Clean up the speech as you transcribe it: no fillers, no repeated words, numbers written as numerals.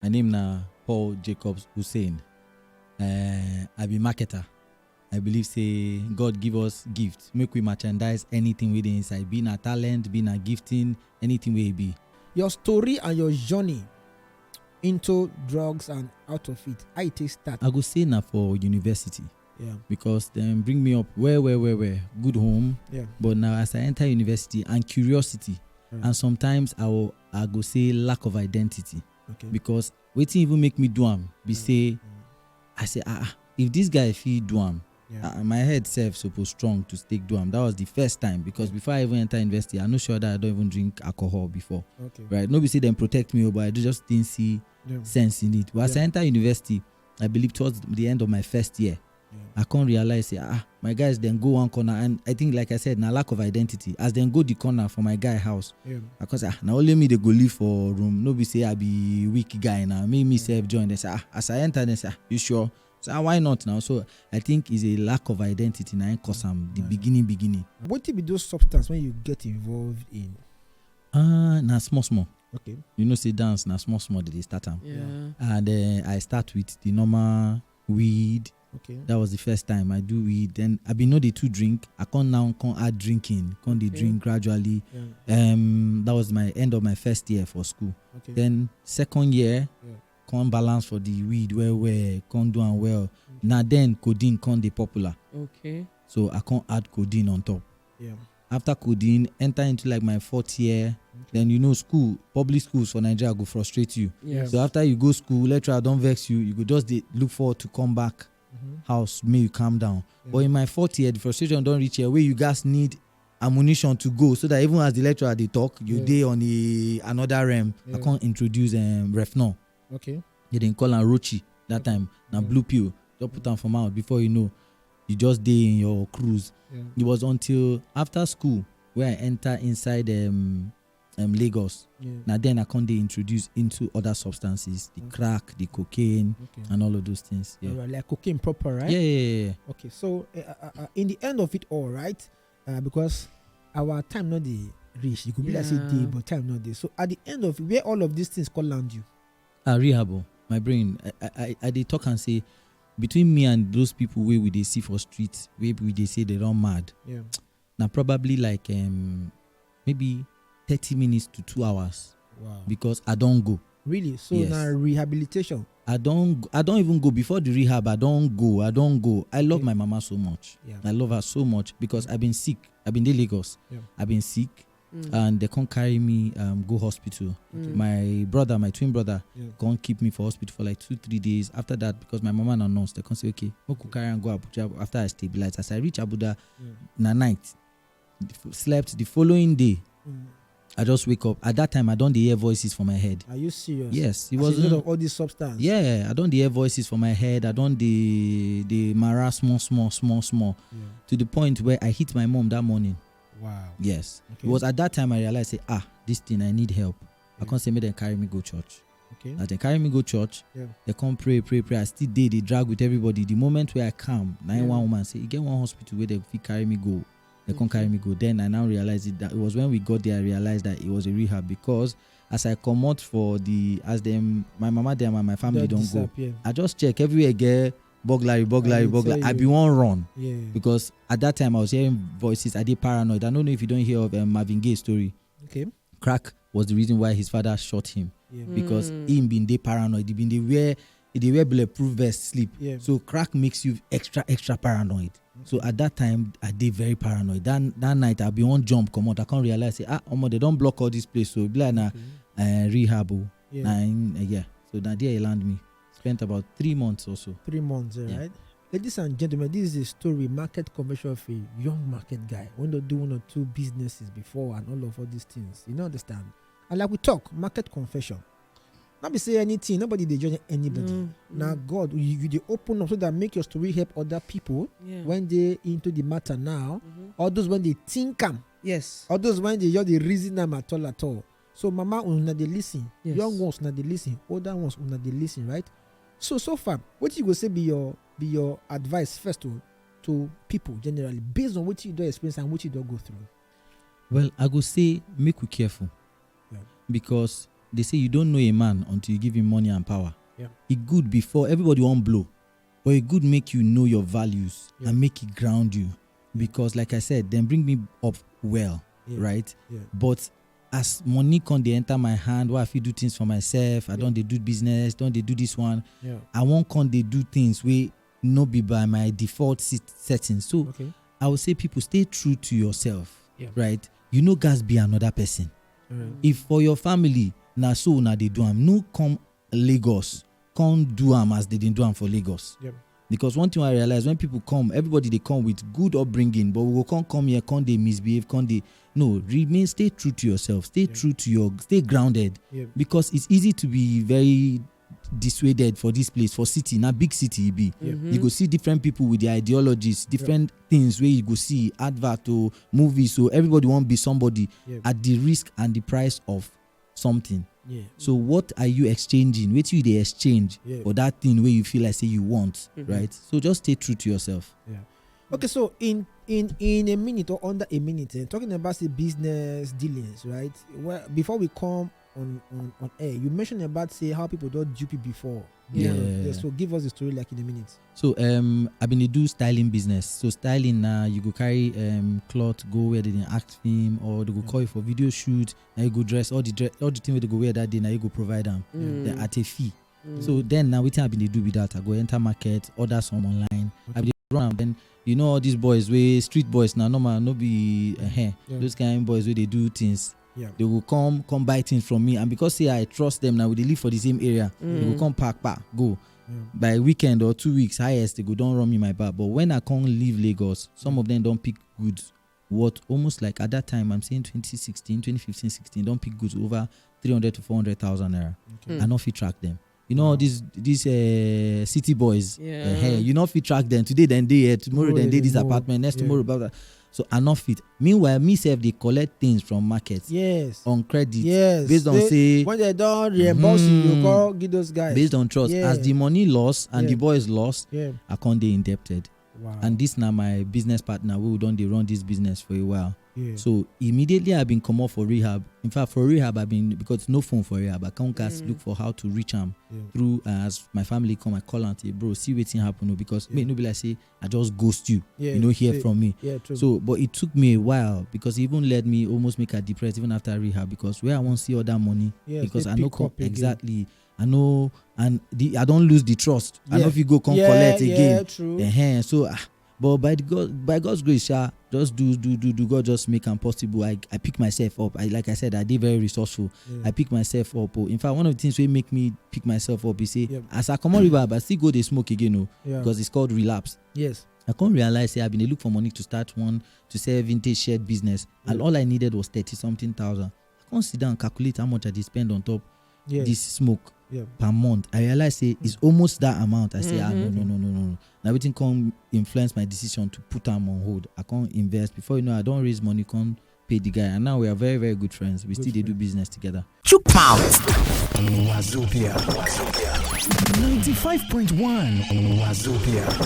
My name na Ontop Jacobs Hussein. I be marketer. I believe say God give us gift. Make we merchandise anything within inside. Being a talent, being a gifting, anything we be. Your story and your journey into drugs and out of it, how it takes start. I go say na for university. Yeah. Because them bring me up where. Good home. Yeah. But now as I enter university and curiosity. And sometimes I go say lack of identity. Okay. Because wetin even make me do am be say I say if this guy fit do am, my head self suppose strong to take do am. That was the first time because before I even enter university, I'm not sure that I don't even drink alcohol before. Okay. Right? Nobody say them protect me, but I just didn't see sense in it. But as I enter university, I believe towards the end of my first year, I can't realize say my guys then go one corner, and I think like I said, na lack of identity. As then go the corner for my guy house, because now only me they go live for room. Nobody say I be weak guy now. Me self join. They say as I enter, they say you sure? So why not now? So I think it's a lack of identity now cause I'm the beginning. What will be those substances when you get involved in? Na small. Okay. You know, say dance na small they start them. Yeah. And I start with the normal weed. Okay. That was the first time I do weed. Then I been know they two drink. I can't add drinking. They drink gradually. That was my end of my first year for school. Okay. Then second year, can't balance for the weed where can't do and well. Now then codeine can't be popular. Okay. So I can't add codeine on top. Yeah. After codeine, enter into like my fourth year. Then you know public schools for Nigeria go frustrate you. Yes. So after you go school, lecturer don't vex you. You go just look forward to come back. House, may you calm down. But in my fourth year, the frustration don't reach here where you guys need ammunition to go so that even as the lecturer they talk, you day on another realm. I can't introduce Refnol. Okay. They didn't call her Rochi that time. Now blue pill. Just put them from out before you know, you just day in your cruise. It was until after school where I enter inside Lagos. Now then I can't introduce into other substances, the crack, the cocaine, and all of those things. Like cocaine proper, right? Yeah. Okay, so in the end of it all, right? Because our time not the reach. You could be like say day, but time not there. So at the end of it, where all of these things call land you? Rehab. My brain. I they talk and say between me and those people where we they see for streets, where we they say they run mad. Yeah. Now probably like maybe 30 minutes to 2 hours. Wow. Because I don't go. Really? So Yes. now rehabilitation. I don't even go before the rehab. I don't go. I love my mama so much. Yeah. I love her so much because I've been sick. I've been in Lagos. Yeah. I've been sick, and they can't carry me go hospital. My twin brother, can't keep me for hospital for like 2-3 days. After that, because my mama and a nurse, they can't say okay, we could carry and go Abuja after I stabilize. As I reach Abuja, na night, slept the following day. I just wake up. At that time, I don't hear voices from my head. Are you serious? Yes, it was was of all these substances. Yeah, I don't hear voices from my head. I don't the mara small, to the point where I hit my mom that morning. Wow. Yes, Okay. it was at that time I realized, say, this thing I need help. I can't say me then carry me go church. Okay. As they carry me go church, they come pray. I still they drag with everybody. The moment where I come, one woman say, you get one hospital where they fit carry me go. They can't carry me go. Then I now realized that it was when we got there I realized that it was a rehab because as I come out for my mama them and my family don't go. I just check everywhere get burglary. I be one run. Yeah. Because at that time I was hearing voices. I did paranoid. I don't know if you don't hear of Marvin Gaye's story. Okay. Crack was the reason why his father shot him. Yeah. Because him been day paranoid. He been they wear bulletproof vest sleep. Yeah. So crack makes you extra paranoid. So at that time, I did very paranoid. That night, I be on jump, come out. I can't realize, say, they don't block all this place. So, be like, rehab. So, that day, he land me. Spent about 3 months or so. 3 months, right? Ladies and gentlemen, this is a story, market conversion of a young market guy. When they do 1 or 2 businesses before and all these things. You know, understand? And like we talk, market confession. Not be say anything, nobody they judge anybody. Now God, you they open up so that make your story help other people when they into the matter now. Or those when they think them. Yes. Or those when they just they reason them at all. So mama una they listen. Yes. Young ones una they listen. Older ones una they listen, right? So far, what you go say be your advice first to people generally based on what you do experience and what you don't go through. Well, I go say make we careful. Yeah. Because they say you don't know a man until you give him money and power. Yeah. It good before everybody won't blow, but it good make you know your values and make it ground you. Because like I said, then bring me up well, right? Yeah. But as money can they enter my hand, why I feel do things for myself, I don't they do business, don't they do this one. Yeah. I won't can they do things where no be by my default settings. So I would say people stay true to yourself, right? You know, guys be another person. If for your family, na so na they do am, no come Lagos, can't do am as they didn't do am for Lagos. Yep. Because one thing I realize, when people come, everybody they come with good upbringing, but we can't come here, can't they misbehave, can't they? No, remain, stay true to yourself, stay true to stay grounded. Because it's easy to be very dissuaded for this place, for city, now big city it be. You go see different people with their ideologies, different things where you go see advert or movies, so everybody won't be somebody at the risk and the price of something. So what are you exchanging? What you they exchange for that thing where you feel like say you want, right? So just stay true to yourself. Okay, so in a minute or under a minute, talking about the business dealings, right? Well, before we come on air, you mentioned about say how people don't dupe it before. So give us the story like in a minute. So I've been to do styling business. So styling you go carry cloth, go where they act film, or they go call you for video shoot, now you go dress all the thing where they go wear that day, now you go provide them at a fee. So then now what I've been to do with that, I go enter market, order some online. I've been run, then you know all these boys where street boys now normal no be those kind of boys where they do things. They will come buy things from me, and because say I trust them now, they live for the same area, they will come pack go. By weekend or 2 weeks highest, they go don't run me my back. But when I can't leave Lagos, some of them don't pick goods what almost like at that time, I'm saying 2015, 16, don't pick goods over 300 to 400,000 naira. I not fit track them. You know, these city boys, you not fit track them. Today, then they tomorrow, then they this apartment, next tomorrow, blah, blah. So I not fit. Meanwhile, myself, they collect things from markets on credit. Based on say when they don't reimburse you call give those guys. Based on trust. As the money lost and the boys lost, I can't they indebted. Wow. And this now my business partner who don't they run this business for a while. So immediately I've been come off for rehab. In fact, for rehab I've been, because no phone for rehab, I can't look for how to reach him through as my family come, I call and say, bro, see what thing happen, because may no be like say I just ghost you, you know, hear from me. True. So but it took me a while, because it even led me almost make her depressed even after rehab, because where I want to see all that money, because I know exactly. I know, and I don't lose the trust. I know if you go collect again. True. So, but by God's grace, just do. God just make them possible. I pick myself up. Like I said, I did very resourceful. I pick myself up. In fact, one of the things that make me pick myself up is say, as I come on river, but still go they smoke again, because it's called relapse. Yes. I can't realize I've been look for money to start one to sell vintage shared business, and all I needed was 30-something thousand. I can't sit down and calculate how much I did spend on top this smoke per month. I realize it's almost that amount. I say no. Now everything can influence my decision to put them on hold. I can't invest. Before you know, I don't raise money, can't pay the guy, and now we are very, very good friends. We still do business together. Chook Pound Wazobia 95.1 Wazobia.